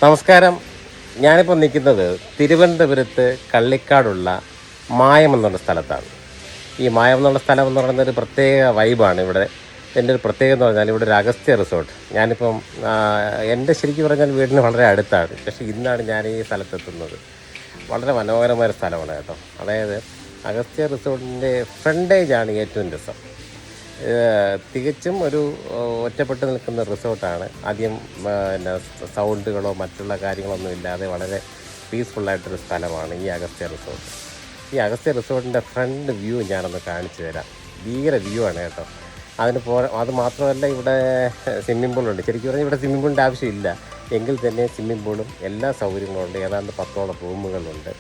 നമസ്കാരം. ഞാനിപ്പോൾ നിൽക്കുന്നത് തിരുവനന്തപുരത്ത് കള്ളിക്കാടുള്ള മായം എന്നുള്ള സ്ഥലത്താണ്. ഈ മായം എന്നുള്ള സ്ഥലം എന്ന് പറയുന്നത് ഒരു പ്രത്യേക വൈബാണ് ഇവിടെ. എൻ്റെ ഒരു പ്രത്യേകത എന്ന് പറഞ്ഞാൽ ഇവിടെ ഒരു അഗസ്ത്യ റിസോർട്ട്. ഞാനിപ്പം എൻ്റെ ശരിക്കും പറഞ്ഞാൽ വീടിന് വളരെ അടുത്താണ്. പക്ഷേ ഇന്നാണ് ഞാൻ ഈ സ്ഥലത്തെത്തുന്നത്. വളരെ മനോഹരമായ സ്ഥലമാണ് കേട്ടോ. അതായത് അഗസ്ത്യ റിസോർട്ടിൻ്റെ ഫ്രണ്ടേജാണ് ഏറ്റവും രസം. തികച്ചും ഒരു ഒറ്റപ്പെട്ട് നിൽക്കുന്ന റിസോർട്ടാണ്. ആദ്യം പിന്നെ സൗണ്ടുകളോ മറ്റുള്ള കാര്യങ്ങളൊന്നും ഇല്ലാതെ വളരെ പീസ്ഫുള്ളായിട്ടൊരു സ്ഥലമാണ് ഈ അഗസ്ത്യ റിസോർട്ട്. ഈ അഗസ്ത്യ റിസോർട്ടിൻ്റെ ഫ്രണ്ട് വ്യൂ ഞാനൊന്ന് കാണിച്ചു തരാം. ഭീകര വ്യൂ ആണ് കേട്ടോ. അത് മാത്രമല്ല, ഇവിടെ സ്വിമ്മിംഗ് പൂളുണ്ട്. ശരിക്കും പറഞ്ഞാൽ ഇവിടെ സ്വിമ്മിംഗ് പൂളിൻ്റെ ആവശ്യമില്ല. എങ്കിൽ തന്നെ സ്വിമ്മിംഗ് പൂളും എല്ലാ സൗകര്യങ്ങളും ഉണ്ട്. ഏതാണ്ട് 10ഓളം റൂമുകളുണ്ട്.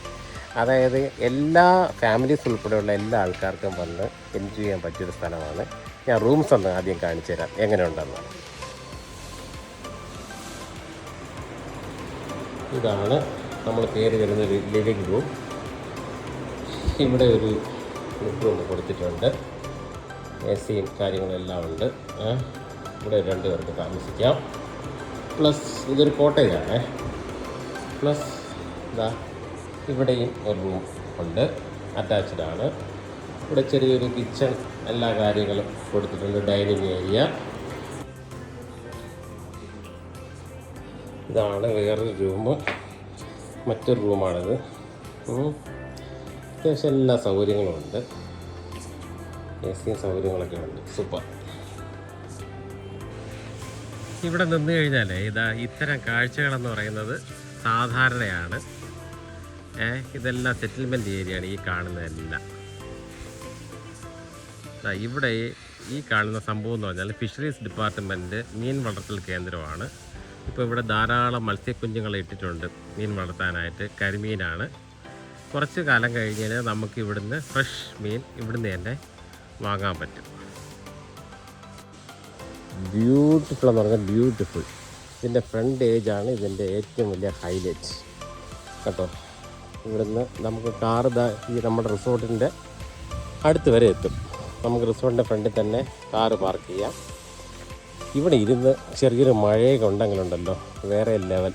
അതായത് എല്ലാ ഫാമിലീസ് ഉൾപ്പെടെയുള്ള എല്ലാ ആൾക്കാർക്കും വന്ന് എൻജോയ് ചെയ്യാൻ പറ്റിയൊരു സ്ഥലമാണ്. ഞാൻ റൂംസ് ഒന്ന് ആദ്യം കാണിച്ചു തരാം എങ്ങനെയുണ്ടെന്ന്. ഇതാണ് നമ്മൾ കയറി വരുന്നൊരു ലിവിങ് റൂം. ഇവിടെ ഒരു റൂം കൊടുത്തിട്ടുണ്ട്. AC-യും കാര്യങ്ങളെല്ലാം ഉണ്ട്. ഇവിടെ 2 പേർക്ക് താമസിക്കാം. പ്ലസ് ഇതൊരു കോട്ടേജാണ്. പ്ലസ് ഇവിടെയും ഒരു റൂം ഉണ്ട്, അറ്റാച്ച്ഡ് ആണ്. ഇവിടെ ചെറിയൊരു കിച്ചൺ, എല്ലാ കാര്യങ്ങളും കൊടുത്തിട്ടുണ്ട്. Dining area. ഇതാണ് വേറൊരു റൂം, മറ്റൊരു റൂമാണിത്. അത്യാവശ്യം എല്ലാ സൗകര്യങ്ങളും ഉണ്ട്. AC-യും സൗകര്യങ്ങളൊക്കെ ഉണ്ട്. സൂപ്പർ. ഇവിടെ നിന്ന് കഴിഞ്ഞാൽ ഇത്തരം കാഴ്ചകളെന്ന് പറയുന്നത് സാധാരണയാണ്. ഇതെല്ലാം സെറ്റിൽമെൻറ്റ് ഏരിയയാണ് ഈ കാണുന്നതെല്ലാം. ഇവിടെ ഈ കാണുന്ന സംഭവം എന്ന് പറഞ്ഞാൽ ഫിഷറീസ് ഡിപ്പാർട്ട്മെൻറ്റ് മീൻ വളർത്തൽ കേന്ദ്രമാണ്. ഇപ്പോൾ ഇവിടെ ധാരാളം മത്സ്യക്കുഞ്ഞുങ്ങളെ ഇട്ടിട്ടുണ്ട് മീൻ വളർത്താനായിട്ട്. കരിമീനാണ്. കുറച്ച് കാലം കഴിഞ്ഞാൽ നമുക്ക് ഇവിടുന്ന് ഫ്രഷ് മീൻ ഇവിടുന്ന് തന്നെ വാങ്ങാൻ പറ്റും. ബ്യൂട്ടിഫുൾ എന്ന് പറഞ്ഞാൽ ബ്യൂട്ടിഫുൾ. ഇതിൻ്റെ ഫ്രണ്ട് ഏജാണ് ഇതിൻ്റെ ഏറ്റവും വലിയ ഹൈലൈറ്റ് കേട്ടോ. ഇവിടുന്ന് നമുക്ക് കാറ് ഈ നമ്മുടെ റിസോർട്ടിൻ്റെ അടുത്ത് വരെ എത്തും. നമുക്ക് റിസോർട്ടിൻ്റെ ഫ്രണ്ടിൽ തന്നെ കാറ് പാർക്ക് ചെയ്യാം. ഇവിടെ ഇരുന്ന് ചെറിയൊരു മഴയൊക്കെ ഉണ്ടെങ്കിലുണ്ടല്ലോ വേറെ ലെവൽ.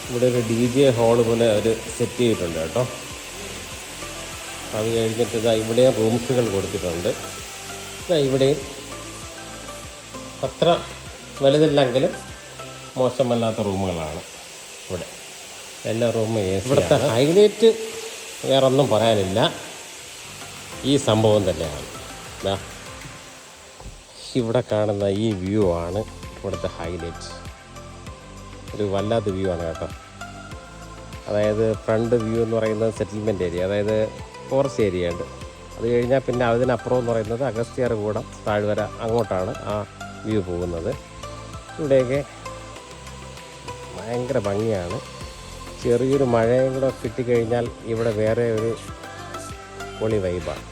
ഇവിടെ ഒരു DJ ഹാള് പോലെ അവർ സെറ്റ് ചെയ്തിട്ടുണ്ട് കേട്ടോ. അത് കഴിഞ്ഞിട്ട് ഇവിടെ റൂംസുകൾ കൊടുത്തിട്ടുണ്ട്. ഇവിടെയും അത്ര വലുതില്ലെങ്കിലും മോശമല്ലാത്ത റൂമുകളാണ് ഇവിടെ. എല്ലാ റൂമും ഇവിടുത്തെ ഹൈലൈറ്റ് വേറൊന്നും പറയാനില്ല, ഈ സംഭവം തന്നെയാണ്. ഇവിടെ കാണുന്ന ഈ വ്യൂ ആണ് ഇവിടുത്തെ ഹൈലൈറ്റ്. ഒരു വല്ലാത്ത വ്യൂ ആണ് കേട്ടോ. അതായത് ഫ്രണ്ട് വ്യൂ എന്ന് പറയുന്നത് സെറ്റിൽമെൻറ്റ് ഏരിയ, അതായത് ഫോറസ്റ്റ് ഏരിയ ഉണ്ട്. അത് കഴിഞ്ഞാൽ പിന്നെ അതിനപ്പുറം എന്ന് പറയുന്നത് അഗസ്ത്യാർകൂടം താഴ്വര, അങ്ങോട്ടാണ് ആ വ്യൂ പോകുന്നത്. ഇവിടെയൊക്കെ ഭയങ്കര ഭംഗിയാണ്. ചെറിയൊരു മഴയും കൂടെ കിട്ടിക്കഴിഞ്ഞാൽ ഇവിടെ വേറെ ഒരു പൊളി വൈബാണ്.